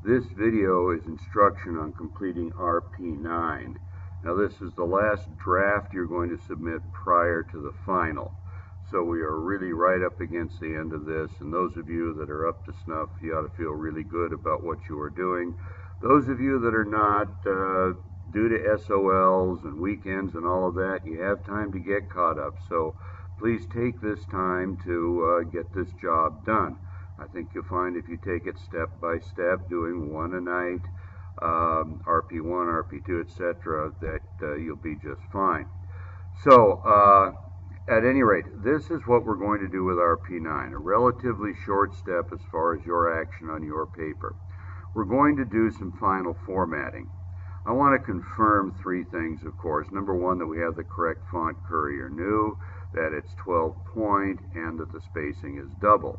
This video is instruction on completing RP9. Now this is the last draft you're going to submit prior to the final. So we are really right up against the end of this, and those of you that are up to snuff, you ought to feel really good about what you are doing. Those of you that are not, due to SOLs and weekends and all of that, you have time to get caught up. So please take this time to get this job done. I think you'll find if you take it step by step, doing one a night, RP1, RP2, etc., that you'll be just fine. So, at any rate, this is what we're going to do with RP9, a relatively short step as far as your action on your paper. We're going to do some final formatting. I want to confirm three things, of course. Number one, that we have the correct font Courier New, that it's 12 point, and that the spacing is double.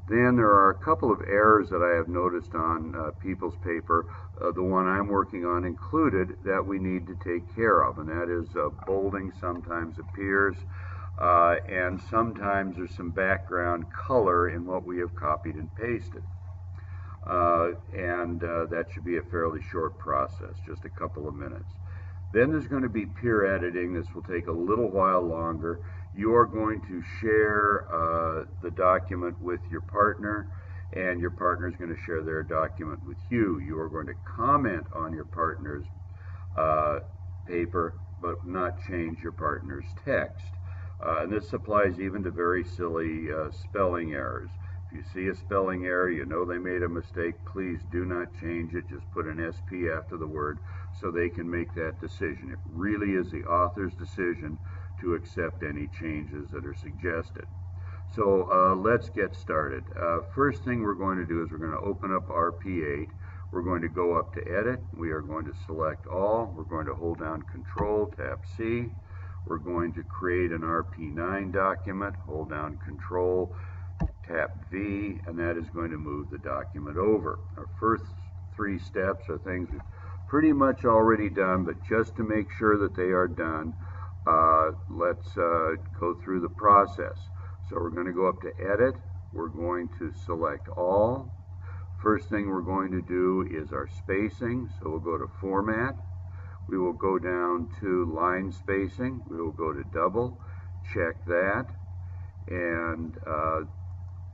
Then there are a couple of errors that I have noticed on people's paper, the one I'm working on included, that we need to take care of, and that is bolding sometimes appears, and sometimes there's some background color in what we have copied and pasted. That should be a fairly short process, just a couple of minutes. Then there's going to be peer editing. This will take a little while longer. You are going to share the document with your partner, and your partner is going to share their document with you. You are going to comment on your partner's paper, but not change your partner's text. And this applies even to very silly spelling errors. If you see a spelling error, you know they made a mistake, please do not change it. Just put an SP after the word so they can make that decision. It really is the author's decision to accept any changes that are suggested. So let's get started. First thing we're going to do is we're going to open up RP8. We're going to go up to Edit. We are going to select All. We're going to hold down Control, tap C. We're going to create an RP9 document. Hold down Control, tap V, and that is going to move the document over. Our first three steps are things we've pretty much already done, but just to make sure that they are done, let's go through the process. So we're going to go up to Edit. We're going to select All. First thing we're going to do is our spacing. So we'll go to Format. We will go down to Line Spacing. We will go to Double. Check that. And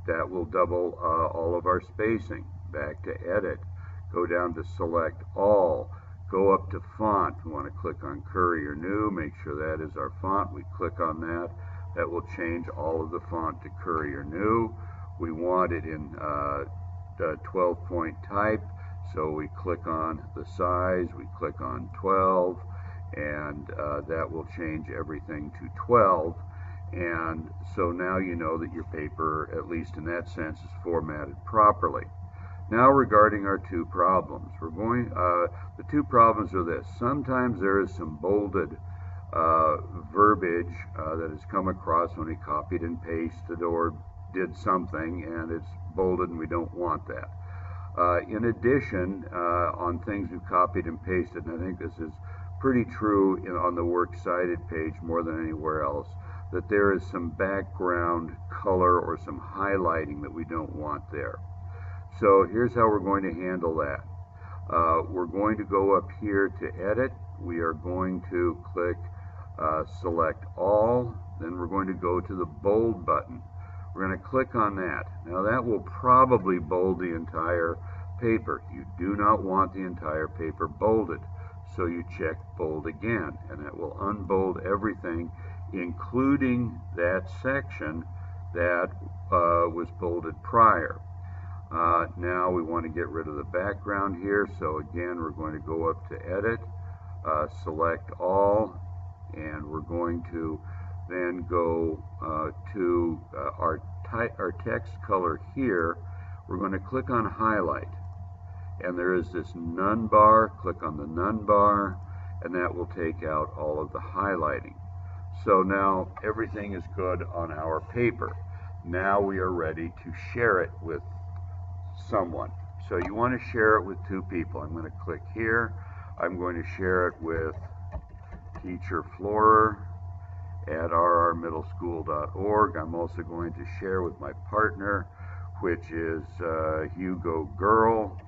that will double all of our spacing. Back to Edit. Go down to Select All. Go up to Font. We want to click on Courier New. Make sure that is our font. We click on that. That will change all of the font to Courier New. We want it in 12-point type. So we click on the size. We click on 12. And that will change everything to 12. And so now you know that your paper, at least in that sense, is formatted properly. Now regarding our two problems, the two problems are this. Sometimes there is some bolded verbiage that has come across when we copied and pasted or did something, and it's bolded and we don't want that. In addition, on things we've copied and pasted, and I think this is pretty true on the works cited page more than anywhere else, that there is some background color or some highlighting that we don't want there. So here's how we're going to handle that. We're going to go up here to Edit. We are going to click Select All. Then we're going to go to the Bold button. We're going to click on that. Now that will probably bold the entire paper. You do not want the entire paper bolded. So you check Bold again, and that will unbold everything, including that section that was bolded prior. Now we want to get rid of the background here, so again we're going to go up to Edit, select All, and we're going to then go to our text color here. We're going to click on Highlight, and there is this None bar. Click on the None bar, and that will take out all of the highlighting. So now everything is good on our paper. Now we are ready to share it with someone. So you want to share it with two people. I'm going to click here. I'm going to share it with Teacher Florer at rrmiddleschool.org. I'm also going to share with my partner, which is Hugo Girl,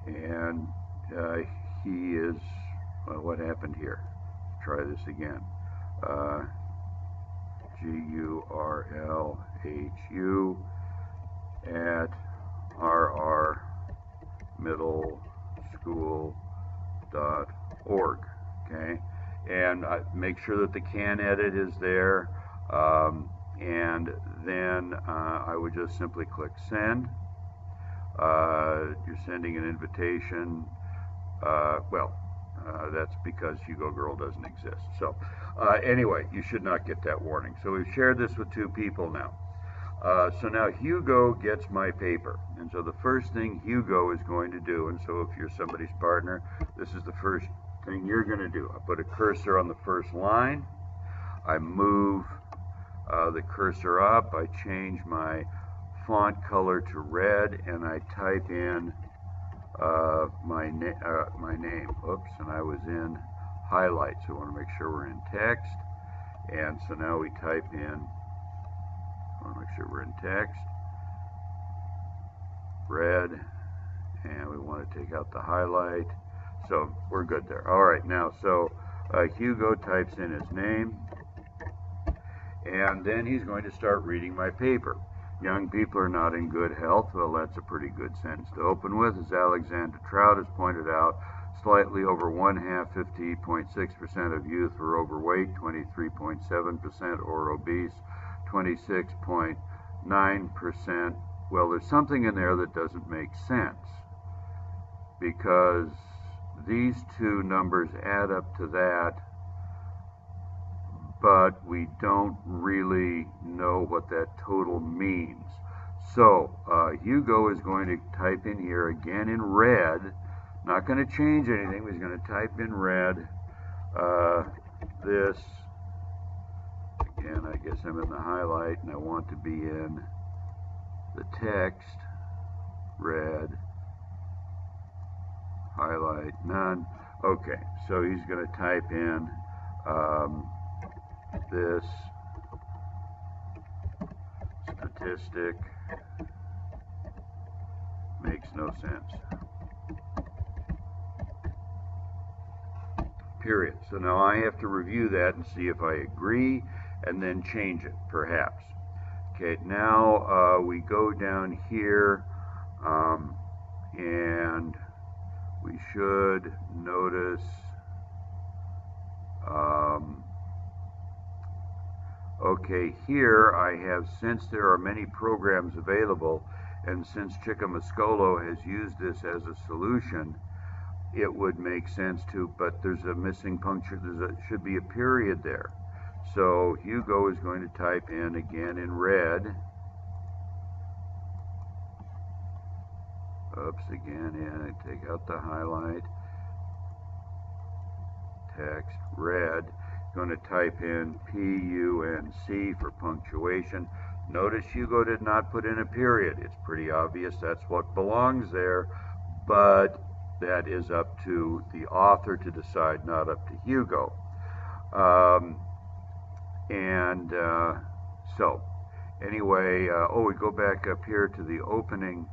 And he is, what happened here? Try this again. GURLHU at rrmiddleschool.org. Okay, and make sure that the can edit is there, and then I would just simply click send. You're sending an invitation. That's because Hugo Girl doesn't exist. So anyway, you should not get that warning. So we've shared this with 2 people now. So now Hugo gets my paper. And so the first thing Hugo is going to do, and so if you're somebody's partner, this is the first thing you're going to do. I put a cursor on the first line. I move the cursor up. I change my font color to red, and I type in my name. Oops, and I was in highlight, so I want to make sure we're in text. And so now we type in, I want to make sure we're in text, red, and we want to take out the highlight. So we're good there. All right, now, so Hugo types in his name, and then he's going to start reading my paper. Young people are not in good health. Well, that's a pretty good sentence to open with. As Alexander Trout has pointed out, slightly over 1/2, 50.6% of youth were overweight, 23.7% or obese, 26.9%. Well, there's something in there that doesn't make sense, because these 2 numbers add up to that, but we don't really know what that total means. So Hugo is going to type in here again in red, not going to change anything, he's going to type in red, this, again, I guess I'm in the highlight, and I want to be in the text, red, highlight, none. Okay, so he's going to type in this statistic makes no sense. Period. So now I have to review that and see if I agree, and then change it, perhaps. Okay, now we go down here, and we should notice okay, here I have, since there are many programs available, and since Chickamascolo has used this as a solution, it would make sense to, but there's a missing puncture, should be a period there. So Hugo is going to type in again in red, oops, again, and I take out the highlight, text, red, going to type in PUNC for punctuation. Notice Hugo did not put in a period. It's pretty obvious that's what belongs there, but that is up to the author to decide, not up to Hugo. So anyway, we go back up here to the opening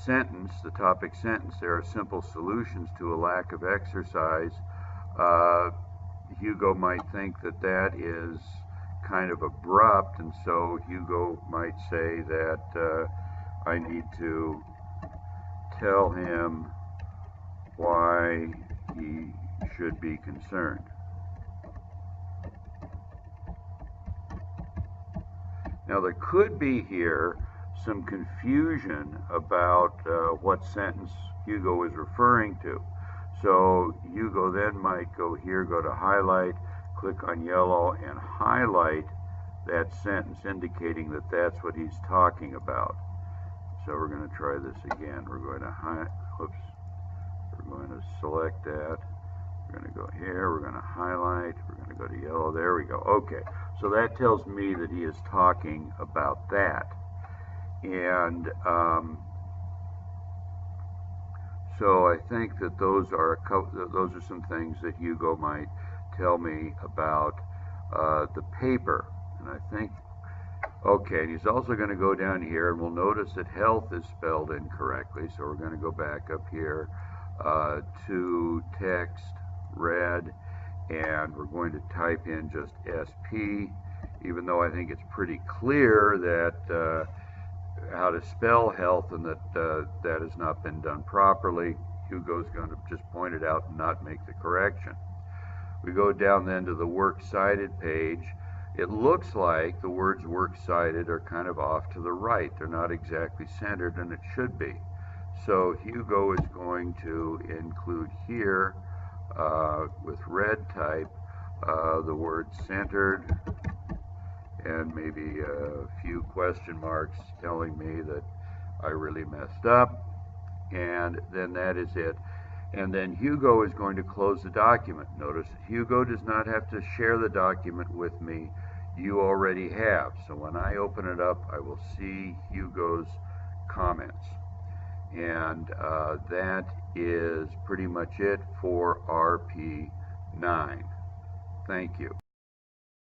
sentence, the topic sentence. There are simple solutions to a lack of exercise. Hugo might think that that is kind of abrupt, and so Hugo might say that I need to tell him why he should be concerned. Now there could be here some confusion about what sentence Hugo is referring to. So Hugo then might go here, go to highlight, click on yellow, and highlight that sentence, indicating that that's what he's talking about. So we're going to try this again. We're going to we're going to select that. We're going to go here. We're going to highlight. We're going to go to yellow. There we go. Okay. So that tells me that he is talking about that. And so I think that those are some things that Hugo might tell me about the paper. And I think, Okay, and he's also going to go down here, and we'll notice that health is spelled incorrectly. So we're going to go back up here to text, red, and we're going to type in just SP, even though I think it's pretty clear that how to spell health and that that has not been done properly. Hugo's going to just point it out and not make the correction. We go down then to the works cited page. It looks like the words works cited are kind of off to the right. They're not exactly centered, and it should be. So Hugo is going to include here with red type the word centered and maybe a few question marks telling me that I really messed up, and then that is it. And then Hugo is going to close the document. Notice Hugo does not have to share the document with me. You already have. So when I open it up, I will see Hugo's comments. And that is pretty much it for RP9. Thank you.